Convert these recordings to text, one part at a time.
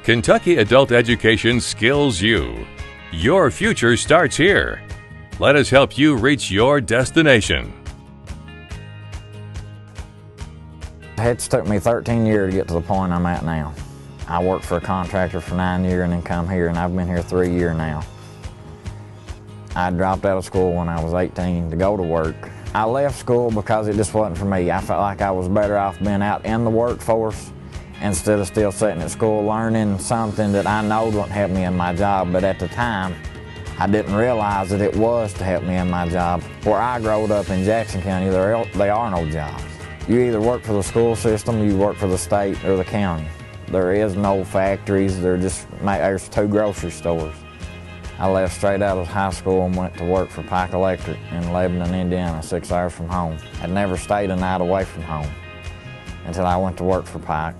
Kentucky Adult Education skills you. Your future starts here. Let us help you reach your destination. It's took me 13 years to get to the point I'm at now. I worked for a contractor for 9 years and then come here, and I've been here 3 years now. I dropped out of school when I was 18 to go to work. I left school because it just wasn't for me. I felt like I was better off being out in the workforce instead of still sitting at school learning something that I know wouldn't help me in my job, but at the time, I didn't realize that it was to help me in my job. Where I growed up in Jackson County, there are no jobs. You either work for the school system, or you work for the state or the county. There is no factories, there's 2 grocery stores. I left straight out of high school and went to work for Pike Electric in Lebanon, Indiana, 6 hours from home. I'd never stayed a night away from home until I went to work for Pike.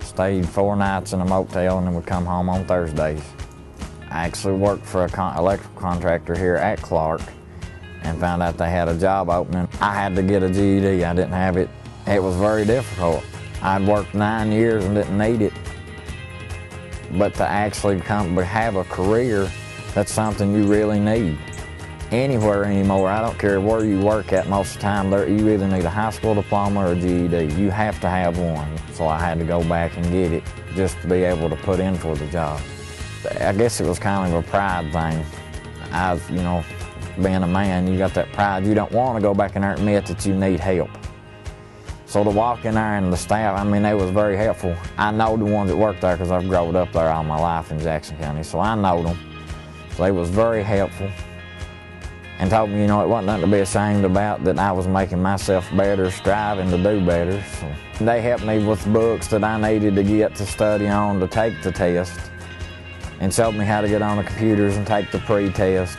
Stayed 4 nights in a motel and then would come home on Thursdays. I actually worked for an electrical contractor here at Clark and found out they had a job opening. I had to get a GED, I didn't have it. It was very difficult. I'd worked 9 years and didn't need it. But to actually have a career, that's something you really need. Anywhere anymore, I don't care where you work at most of the time, you either need a high school diploma or a GED. You have to have one. So I had to go back and get it just to be able to put in for the job. I guess it was kind of a pride thing. Being a man, you got that pride. You don't want to go back in there and admit that you need help. So to walk in there and the staff, they was very helpful. I know the ones that work there because I've grown up there all my life in Jackson County, so I know them. So they was very helpful and told me, it wasn't nothing to be ashamed about, that I was making myself better, striving to do better. So they helped me with books that I needed to get to study on to take the test and showed me how to get on the computers and take the pre-test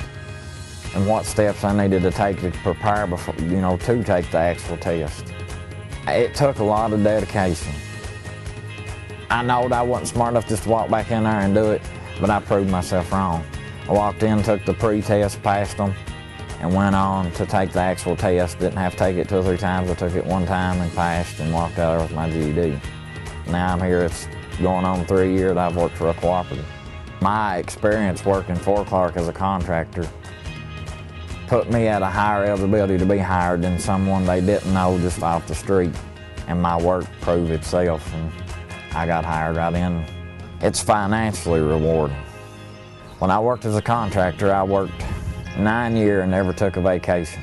and what steps I needed to take to prepare before, to take the actual test. It took a lot of dedication. I know that I wasn't smart enough just to walk back in there and do it, but I proved myself wrong. I walked in, took the pre-test, passed them, and went on to take the actual test. Didn't have to take it 2 or 3 times. I took it 1 time and passed and walked out there with my GED. Now I'm here, it's going on 3 years, I've worked for a cooperative. My experience working for Clark as a contractor put me at a higher eligibility to be hired than someone they didn't know just off the street. And my work proved itself, and I got hired right in. It's financially rewarding. When I worked as a contractor, I worked 9 years and never took a vacation.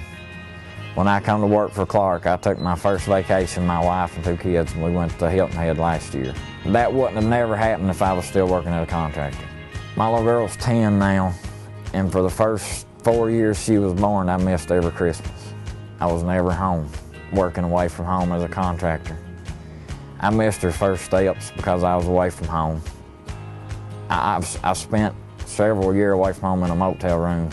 When I come to work for Clark, I took my first vacation, my wife and 2 kids, and we went to Hilton Head last year. That wouldn't have never happened if I was still working as a contractor. My little girl's 10 now, and for the first 4 years she was born, I missed every Christmas. I was never home, working away from home as a contractor. I missed her first steps because I was away from home. I spent several years away from home in a motel room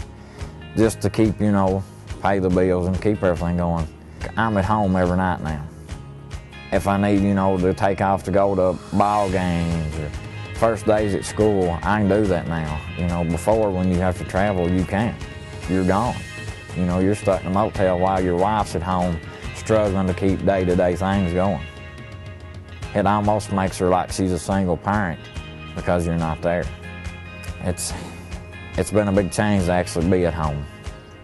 just to keep, pay the bills and keep everything going. I'm at home every night now. If I need, to take off to go to ball games or first days at school, I can do that now. Before, when you have to travel, you can't. You're gone. You're stuck in a motel while your wife's at home struggling to keep day-to-day things going. It almost makes her like she's a single parent because you're not there. It's been a big change to actually be at home.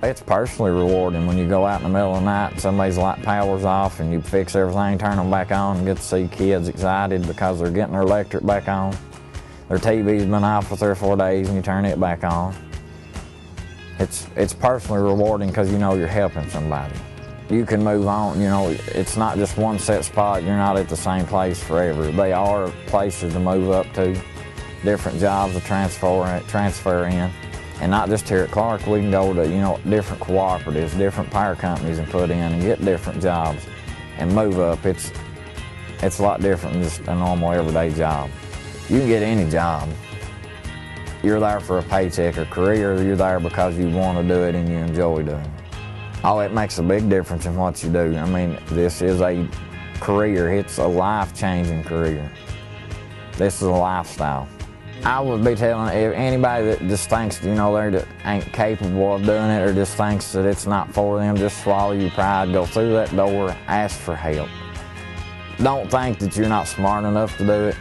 It's personally rewarding when you go out in the middle of the night and somebody's light power's off and you fix everything, turn them back on, and get to see kids excited because they're getting their electric back on. Their TV's been off for 3 or 4 days and you turn it back on. It's personally rewarding because you're helping somebody. You can move on, it's not just one set spot, you're not at the same place forever. They are places to move up to, different jobs to transfer in. And not just here at Clark, we can go to different cooperatives, different power companies and put in and get different jobs and move up. It's a lot different than just a normal everyday job. You can get any job. You're there for a paycheck or career, or you're there because you want to do it and you enjoy doing it. Oh, it makes a big difference in what you do. This is a career. It's a life-changing career. This is a lifestyle. I would be telling anybody that just thinks, they ain't capable of doing it or just thinks that it's not for them, just swallow your pride, go through that door, ask for help. Don't think that you're not smart enough to do it.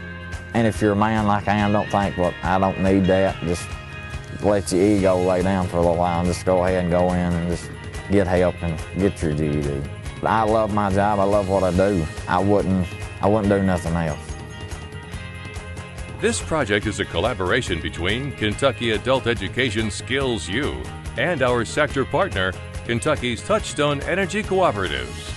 And if you're a man like I am, don't think, well, I don't need that. Just let your ego lay down for a little while and just go ahead and go in and just get help and get your GED. I love my job. I love what I do. I wouldn't do nothing else. This project is a collaboration between Kentucky Adult Education Skills U and our sector partner, Kentucky's Touchstone Energy Cooperatives.